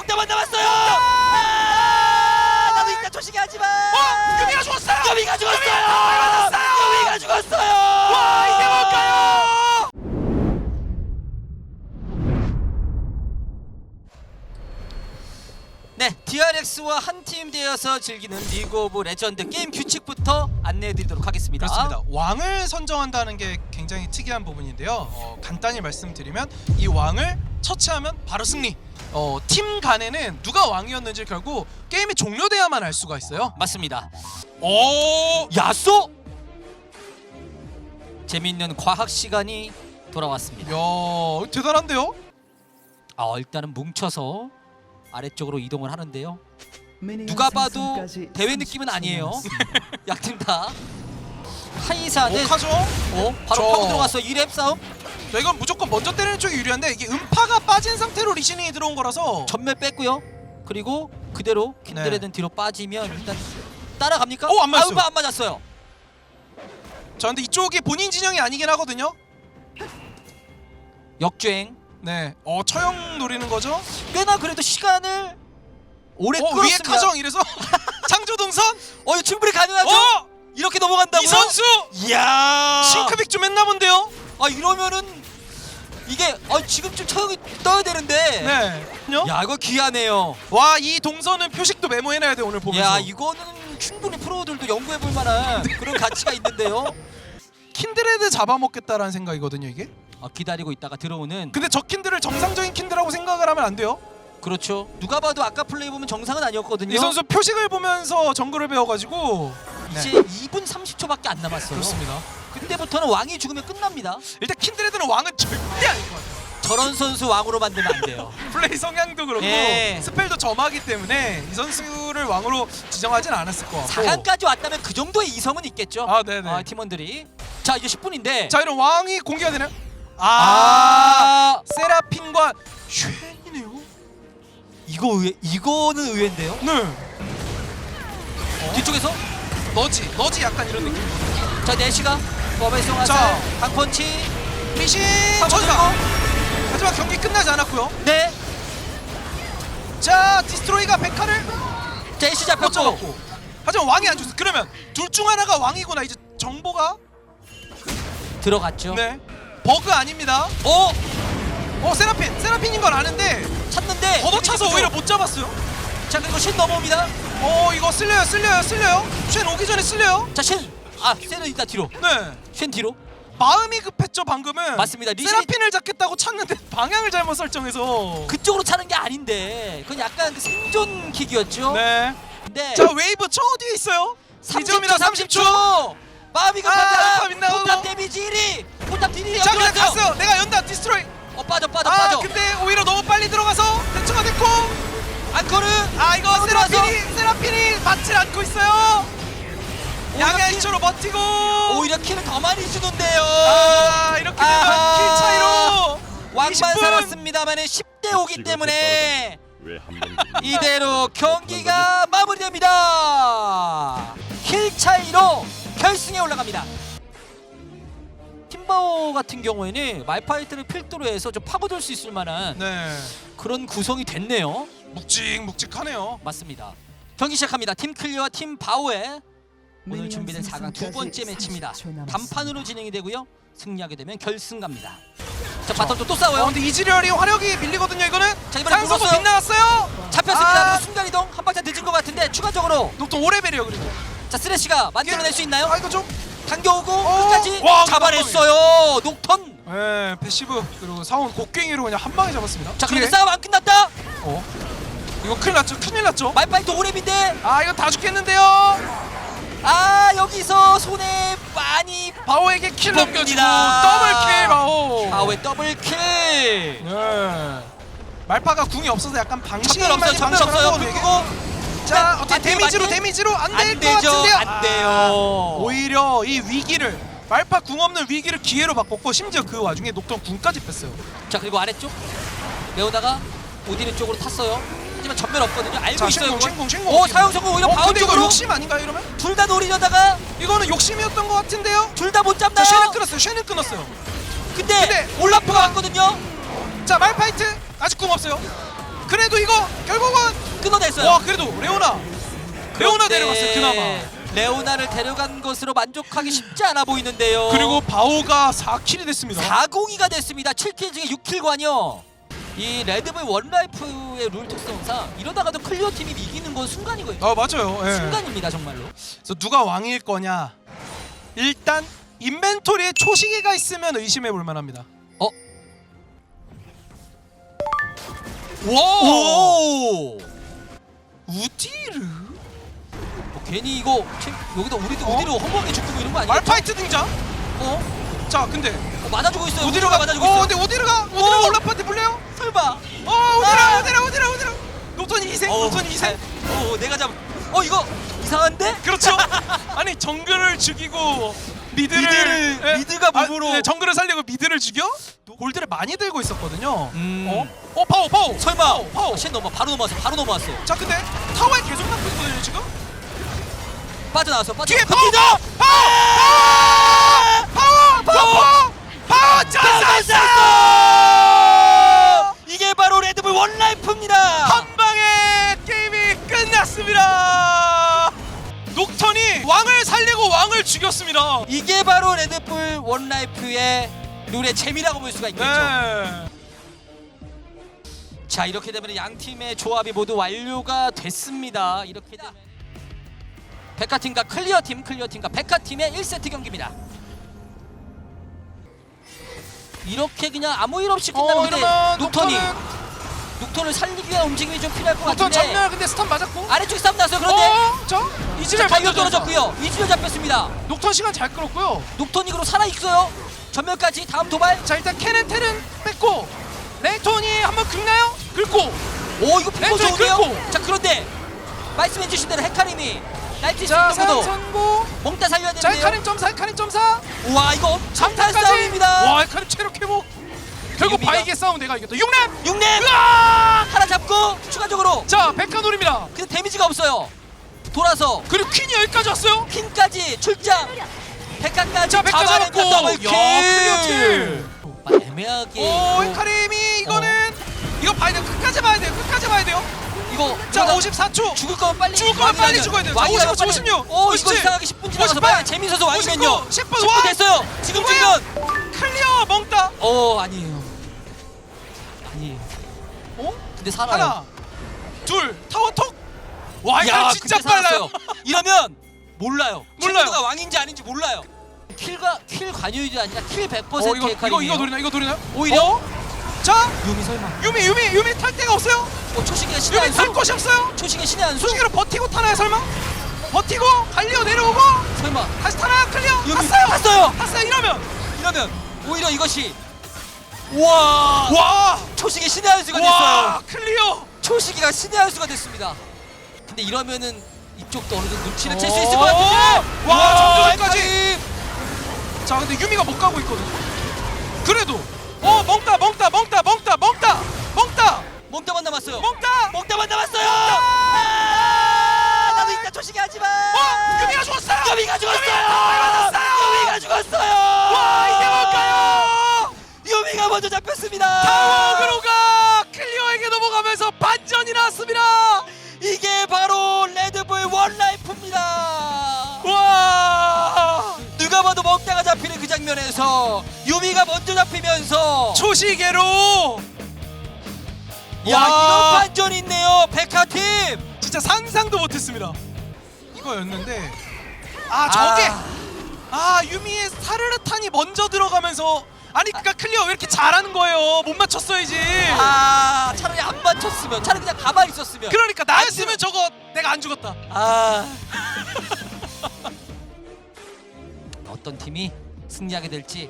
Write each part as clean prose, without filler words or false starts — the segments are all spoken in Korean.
넉대만 남았어요. 나도 일단 조심히 하지만. 유미가 죽었어요. 유미가 죽었어요. 맞았어요. 유미가 죽었어요. 와 이게 뭘까요? 네, DRX와 한 팀 되어서 즐기는 리그 오브 레전드 게임 규칙부터 안내해드리도록 하겠습니다. 그렇습니다. 왕을 선정한다는 게 굉장히 특이한 부분인데요. 간단히 말씀드리면 이 왕을 처치하면 바로 승리. 팀 간에는 누가 왕이었는지 결국 게임이 종료돼야만 알 수가 있어요. 맞습니다. 오, 야쏘! 재미있는 과학 시간이 돌아왔습니다. 야 대단한데요? 일단은 뭉쳐서 아래쪽으로 이동을 하는데요. 누가 봐도 대회 느낌은 아니에요. 양팀 다. 카이사는 하죠. 바로 저- 파고 들어갔어. 1렙 싸움. 자, 이건 무조건 먼저 때리는 쪽이 유리한데 이게 음파가 빠진 상태로 리신이 들어온 거라서 전멸 뺐고요. 그리고 그대로 킨드레드는 뒤로 빠지면 일단 따라갑니까? 안 맞았어요. 안 맞았어요. 자, 근데 이쪽이 본인 진영이 아니긴 하거든요. 역주행. 네, 처형 노리는 거죠. 꽤나 그래도 시간을 오래 위에 끌었습니다. 카정 이래서 창조동선. 이거 충분히 가능하죠? 이렇게 넘어간다고요? 이 선수 이야. 싱크빅 좀 했나 본데요. 이러면은 이게 지금쯤 처형이 떠야 되는데. 네. 야, 이거 귀하네요. 와, 이 동선은 표식도 메모해놔야 돼 오늘 보면서. 야, 이거는 충분히 프로들도 연구해볼 만한 그런 가치가 있는데요. 킨드레드 잡아먹겠다라는 생각이거든요 이게. 기다리고 있다가 들어오는. 근데 저 킨드를 정상적인 킨드라고 생각을 하면 안 돼요. 그렇죠. 누가 봐도 아까 플레이 보면 정상은 아니었거든요. 이 선수 표식을 보면서 정글을 배워가지고. 이제 네. 2분 30초밖에 안 남았어요. 그렇습니다. 그때부터는 왕이 죽으면 끝납니다. 일단 킨드레드는 왕은 절대 아닐 것 같아요. 저런 선수 왕으로 만들면 안 돼요. 플레이 성향도 그렇고 예. 스펠도 점하기 때문에 이 선수를 왕으로 지정하진 않았을 것 같고. 4강까지 왔다면 그 정도의 이성은 있겠죠. 네네. 팀원들이. 자, 이제 10분인데. 자, 이런 왕이 공개가 되나요? 세라핀과 쉔이네요. 이거는 의외인데요. 네. 뒤쪽에서 너지 약간 이런 느낌. 자, 내시가 버베송 자. 화살 강펀치 리신 파고 전사. 하지만 경기 끝나지 않았고요. 네. 자, 디스트로이가 백화를 자, 애쉬 잡혔고. 꽂아먹고. 하지만 왕이 안 죽었어. 그러면 둘 중 하나가 왕이구나. 이제 정보가 들어갔죠. 네 버그 아닙니다. 세라핀인 걸 아는데 찾는데 걷어차서 오히려 못 잡았어요. 자, 그리고 신 넘어옵니다. 이거 쓸려요. 쉔 오기 전에 쓸려요. 자, 신 쉔은 일단 뒤로. 네. 쉔 뒤로. 마음이 급했죠 방금은. 맞습니다. 리신이- 세라핀을 잡겠다고 찾는데 방향을 잘못 설정해서. 그쪽으로 차는 게 아닌데 그건 약간 그 생존 킥이었죠. 네. 근데 자, 웨이브 저 뒤에 있어요. 30초 30초. 마음이 아, 급하다. 빗나가고. 포탑 데미지 1위. 포탑 딜이 자, 그냥 연결했어요. 갔어요. 내가 연다 디스트로이. 빠져. 근데 오히려 너무 빨리 들어가서 대처가 됐고. 안커는 이거 하고 세라핀이 맞질 않고 있어요. 양의 일초로 버티고. 오히려 킬을 더 많이 주는데요. 이렇게 되면 킬 차이로 왕만 20분. 살았습니다만은 10대 5기 때문에 왜한번 이대로 경기가 마무리됩니다. 킬 차이로 결승에 올라갑니다. 팀바오 같은 경우에는 말파이트를 필두로 해서 좀 파고들 수 있을 만한 네, 그런 구성이 됐네요. 묵직하네요. 맞습니다. 경기 시작합니다. 팀 클리어와 팀 바오의 오늘 준비된 4강 두 번째 매치입니다. 단판으로 진행이 되고요. 승리하게 되면 결승 갑니다. 자, 바텀도 또 싸워요. 근데 이즈리얼이 화력이 밀리거든요. 이거는 자, 이번에 상승부 물었어요. 빗나갔어요. 잡혔습니다. 순간 이동 한 박자 늦은 것 같은데 추가적으로 녹턴 5레벨이요. 그리고 자, 쓰레쉬가 만들어낼 수 있나요? 이거 좀 당겨오고 끝까지 와, 잡아냈어요. 녹턴. 네, 패시브 그리고 사원 곡괭이로 그냥 한 방에 잡았습니다. 자, 그런데 뒤에. 싸움 안 끝났다. 이거 큰일 났죠. 말파이트 오랩인데 이거 다 죽겠는데요. 여기서 손에 많이 바오에게 킬 넘겨주고 봅니다. 더블킬 바오. 바오의 더블킬. 네. 말파가 궁이 없어서 약간 전멸 없어요. 전멸 없어요. 끊고 자, 어떻게 맞대요, 데미지로 안 될 안 것 되죠. 같은데요. 안 돼요. 오히려 이 위기를 말파 궁 없는 위기를 기회로 바꿨고 심지어 그 와중에 녹턴 궁까지 뺐어요. 자, 그리고 아래쪽 레오나가 오디르 쪽으로 탔어요. 하지만 전멸 없거든요. 알고 자, 있어요. 신궁. 오, 사용 성공 오히려 바운 근데 이거 쪽으로 욕심 아닌가요 이러면? 둘 다 노리려다가 이거는 욕심이었던 것 같은데요. 둘 다 못 자, 잡나요? 쉐는 끊었어요. 근데 근데 올라프가 왔거든요. 자, 말파이트 아직 궁 없어요. 그래도 이거 결국은 끊어냈어요. 와 그래도 레오나 그런데 데려갔어요. 그나마. 레오나를 데려간 것으로 만족하기 쉽지 않아 보이는데요. 그리고 바오가 4킬이 됐습니다. 402가 됐습니다. 7킬 중에 6킬관이요. 이 레드불 원라이프의 룰 특성상 이러다가도 클리어 팀이 이기는 건 순간이거든요. 아 맞아요. 예. 순간입니다 정말로. 그래서 누가 왕일 거냐? 일단 인벤토리에 초시계가 있으면 의심해 볼 만합니다. 와! 오! 우디르? 괜히 이거 여기다 우리도 우디로 허무하게 죽고 이런 거 아니에요? 말파이트 등장? 자 근데 맞아주고 있어요. 우디르가 맞아주고 있어요. 근데 우디르가 올라프한테 물려요? 설마. 우디르 녹턴이 희생 녹턴이 희생 내가 이거 이상한데? 그렇죠. 아니 정글을 죽이고 미드가 몸으로 정글을 살리고 미드를 죽여? 골드를 많이 들고 있었거든요. 음. 파워 설마. 파워. 바로 넘어왔어. 자 근데 타워에 계속 남고 있거든요 지금. 빠져나왔어. 뒤에 던지죠! 파워 짰어! 이게 바로 레드불 원라이프입니다. 한 방에 게임이 끝났습니다. 녹턴이 왕을 살리고 왕을 죽였습니다. 이게 바로 레드불 원라이프의 룰의 재미라고 볼 수가 있겠죠. 네. 자 이렇게 되면 양 팀의 조합이 모두 완료가 됐습니다. 이렇게 되면 백화팀과 클리어팀과 백화팀의 1세트 경기입니다. 이렇게 그냥 아무 일 없이 끝나는데 녹턴을 살리기 위한 움직임이 좀 필요할 것 녹턴 같은데 전멸 근데 스턴 맞았고 아래쪽에 싸움 났어요. 그런데 이즈를 타이어 떨어졌고요. 이즈를 잡혔습니다. 녹턴 시간 잘 끌었고요. 녹턴이그로 살아있어요. 전멸까지 다음 도발. 자 일단 캐넨 텔은 뺐고 레이톤이 한번 긁나요? 긁고 오 이거 피고 왼쪽에 좋은데요? 긁고. 자 그런데 말씀해주신 대로 헤카림이 날뛸 수 자 있는 것도 선고 몽따 살려야 자 되는데요. 헤카림 점사 헤카림 점사 우와 이거 엄청난 장타까지. 싸움입니다. 와 헤카림 체력 회복 결국 유미가- 바이게 싸움 내가 이겼다 6렙 6렙 으아! 하나 잡고 추가적으로 자 백화 노립니다. 근데 데미지가 없어요. 돌아서 그리고 퀸이 여기까지 왔어요. 퀸까지 출장. 백화까지 자 백화 잡았고 더블킬. 클리어킬. 애매하게 오 헤카림이 이거는 이거 봐야 돼요. 끝까지 봐야 돼요. 이거 자 이러다 54초 죽을 거면 빨리 빨리 죽어야 돼요. 자, 54, 56, 오 이거 57, 이상하게 10분 지나가서 빨리 재민선수 왕이면요. 10분 10분 됐어요. 지금 지금 클리어 멍따. 아니에요. 근데 살아요. 하나 둘 타워 톡. 와 야, 이거 진짜 그때 빨라요. 살았어요. 이러면 몰라요. 몰라요. 누가 왕인지 아닌지 몰라요. 킬 관여율이 아니라 킬 100% 이거 헤카림이에요. 이거 노리나? 오히려 자 유미 설마. 유미 탈 데가 없어요. 초식의 신의 유미 탈 한수. 곳이 없어요. 초식의 신의 한수. 초식으로 버티고 타나요 설마? 버티고 갈리오 내려오고 설마. 다시 타나요 클리어. 유미 갔어요. 갔어요. 이러면 오히려 이것이 와 초식의 신의 한수가 와 됐어요. 클리어. 초식이가 신의 한수가 됐습니다. 근데 이러면은 이쪽도 어느 정도 눈치를 챌 수 있을 것 같은데. 와 정도까지. 헤카림. 자 근데 유미가 못 가고 있거든. 그래도 멍따 몽따만 남았어요. 멍따. 몽따만 남았어요. 나도 이따 초식이 하지만. 유미가 죽었어요. 유미가 죽었어요. 유미가 죽었어요. 와 이게 뭘까요? 유미가 먼저 잡혔습니다. 타워그로가 클리어에게 넘어가면서 반전이 나왔습니다. 이게 바로 레드불 원라이프입니다. 와 누가 봐도 먹다가 잡히는 그 장면에서 유미가 먼저 잡히면서 초시계로 야 와. 이런 반전이 있네요. 백화팀 진짜 상상도 못했습니다. 이거였는데 저게 유미의 사르르탄이 먼저 들어가면서 그러니까 클리어 왜 이렇게 잘하는 거예요? 못 맞췄어야지. 차라리 안 맞췄으면 차라리 그냥 가만히 있었으면 그러니까 나였으면 저거 내가 안 죽었다. 어떤 팀이 승리하게 될지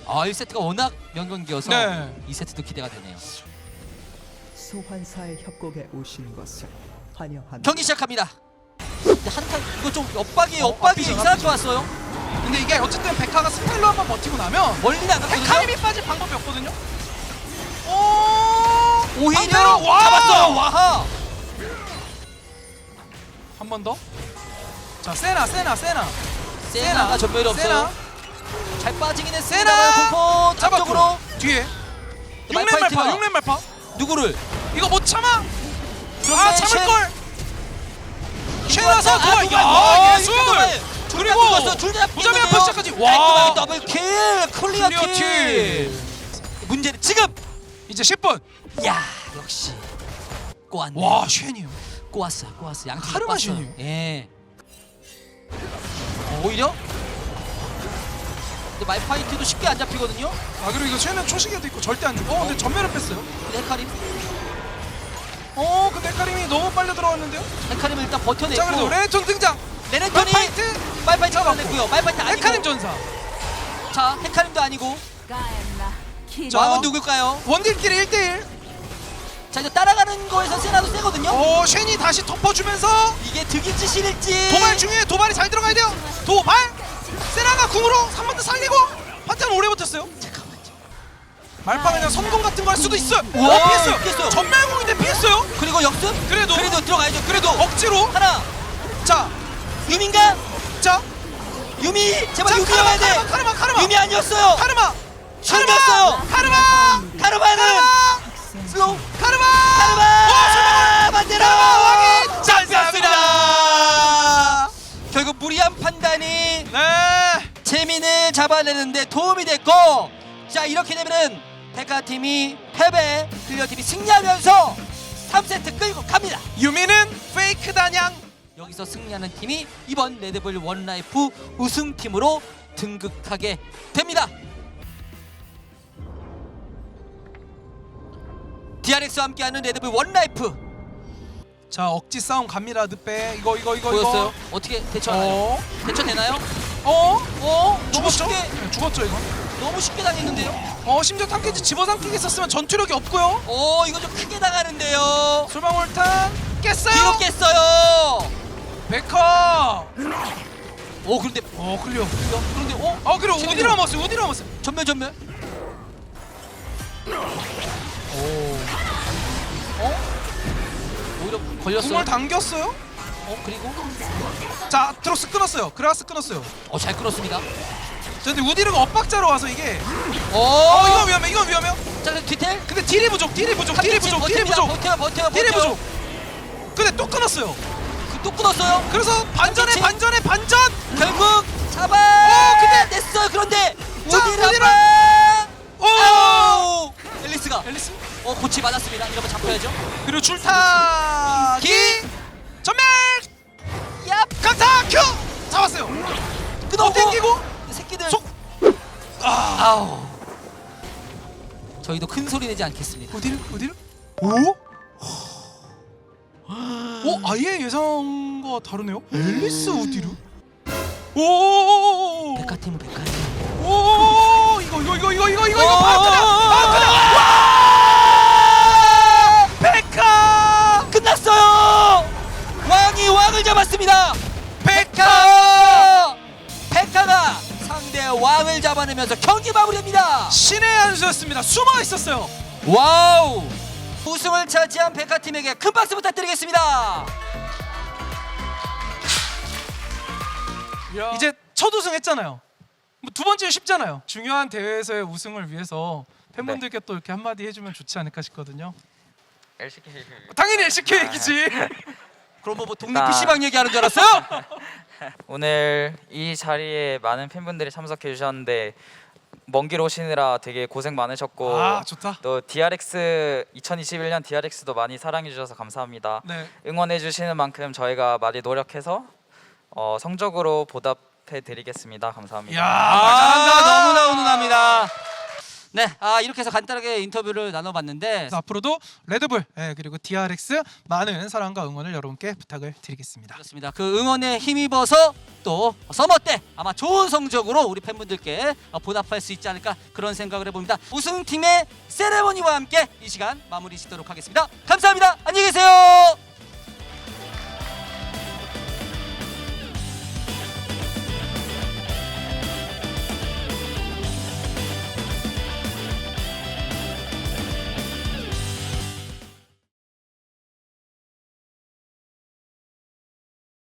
1세트가 워낙 명경기여서 네. 2세트도 기대가 되네요. 소환사의 협곡에 오신 것을 환영합니다. 경기 시작합니다. 근데 한칸 이거 좀 엇박이 앞이죠, 이상하게 앞이죠. 왔어요. 근데 이게 어쨌든 백화가 스펠로 한번 버티고 나면 멀리 나갔거든요. 헤카림이 빠질 방법이 없거든요. 오히려 방패로 잡았어요. 와하. 한 번 더. 자 세나가 전멸이 없어요. 세나 잘 빠지긴 세나 했습니다. 공포 잡았고 쪽으로 뒤에 말파이트가 6렙 말파 누구를 이거 못 참아. 그런데 아 참을 걸. 쉐 와서 아, 도발. 야 예술. 그리고 둘다 무자비한 펀치까지. 와 와. 더블킬 클리어 클리어 킬. 킬. 문제는 지금. 이제 10분. 야 역시 꼬았네. 와 쉔이요. 꼬았어 양팀 카르마 꼬았어요. 쉔이에요. 예. 오히려 근데 말파이트도 쉽게 안 잡히거든요. 아 그리고 이거 쉔은 초시계도 있고 절대 안 죽어. 근데 전멸을 뺐어요. 헤카림 근데 헤카림이 너무 빨려 들어왔는데요. 헤카림을 일단 버텨내고. 자 그래도 레톤 등장. 레네톤이 말파이트. 말파이트 잡아냈고요. 말파이트 아니고. 헤카림 전사. 자 헤카림도 아니고. 자, 왕은 누굴까요? 원딜끼리 1대1. 자 이제 따라가는 거에서 세나도 세거든요. 오 쉔이 다시 덮어주면서 이게 득일지 실일지. 도발 중에 도발이 잘 들어가야 돼요. 도발. 세나가 궁으로 3번 더 살리고 판테는 오래 버텼어요. 잠깐만요. 말파 그냥 선공 같은 거 할 수도 있어요. 우와, 피했어요. 피했어요. 전멸공인데 피했어요. 그리고 역습? 그래도 들어가야죠. 그래도 억지로. 하나. 자, 유민가? 자, 유미 제발 자, 유미여야 돼. 카르마. 유미 아니었어요. 카르마. 죽였어요. 카르마. 카르마는 슬로우. 카르마. 카르마 반대로 왕이 잡혔습니다. 결국 무리한 판단이 네. 재민을 잡아내는데 도움이 됐고, 자 이렇게 되면은 백화팀이 패배, 클리어팀이 승리하면서 3세트 끌고 갑니다. 유미는 페이크 단양. 여기서 승리하는 팀이 이번 레드불 원라이프 우승팀으로 등극하게 됩니다. DRX와 함께하는 레드불 원라이프 자 억지 싸움 갑니다. 늑배 이거 보였어요? 어떻게 대처하나요? 대처되나요? 너무 죽었죠? 쉽게 네, 죽었죠 이거. 너무 쉽게 당했는데요? 심지어 탐켄치 집어삼키기 썼으면 전투력이 없고요. 이거 좀 크게 당하는데요. 술방울탄 깼어요. 뒤로 깼어요. 베커. 그런데 클리어. 그런데 그리고 재밌네요. 우디로 남았어요. 전멸. 오히려 걸렸어요. 궁을 당겼어요. 그리고 자 트로스 끊었어요. 그라스 끊었어요. 잘 끌었습니다. 자 근데 우디르가 엇박자로 와서 이게 이거 위험해. 자 그럼 뒤텔 근데 딜이 부족. 버텨요. 딜이 부족. 근데 또 끊었어요. 또 끊었어요. 그래서 반전. 결국 잡아. 근데 냈어요. 그런데 자, 우디르 우디르! 아우 앨리스가 앨리스. 고치 맞았습니다. 이러면 잡혀야죠. 그리고 줄타기 전멸. 얍 강타 큐 잡았어요. 끊었고 땡기고 새끼들 속. 아우 저희도 큰 소리 내지 않겠습니다. 어디를? 아예 예상과 다르네요. 앨리스 우디르. 백화팀은 백화팀. 이거 백카 끝났어요. 왕을 잡았습니다. 백화가 상대 왕을 잡아내면서 경기 마무리됩니다. 신의 한 수였습니다. 숨어 있었어요. 와우. 우승을 차지한 백화팀에게 큰 박수 부탁드리겠습니다. 이제 첫 우승했잖아요. 두 번째는 쉽잖아요. 중요한 대회에서의 우승을 위해서 팬분들께 또 이렇게 한마디 해주면 좋지 않을까 싶거든요. LCK 당연히 LCK 얘기지. 그럼 뭐 동네 PC방 얘기하는 줄 알았어요? 오늘 이 자리에 많은 팬분들이 참석해 주셨는데 먼 길 오시느라 되게 고생 많으셨고 좋다. 또 DRX 2021년 DRX도 많이 사랑해 주셔서 감사합니다. 네. 응원해 주시는 만큼 저희가 많이 노력해서 성적으로 보답해 드리겠습니다. 감사합니다. 잘한다. 너무나 훈훈합니다. 네, 이렇게 해서 간단하게 인터뷰를 나눠봤는데 그래서 앞으로도 레드불 그리고 DRX 많은 사랑과 응원을 여러분께 부탁을 드리겠습니다. 그렇습니다. 그 응원에 힘입어서 또 서머 때 아마 좋은 성적으로 우리 팬분들께 보답할 수 있지 않을까 그런 생각을 해봅니다. 우승팀의 세레머니와 함께 이 시간 마무리 짓도록 하겠습니다. 감사합니다. 안녕히 계세요.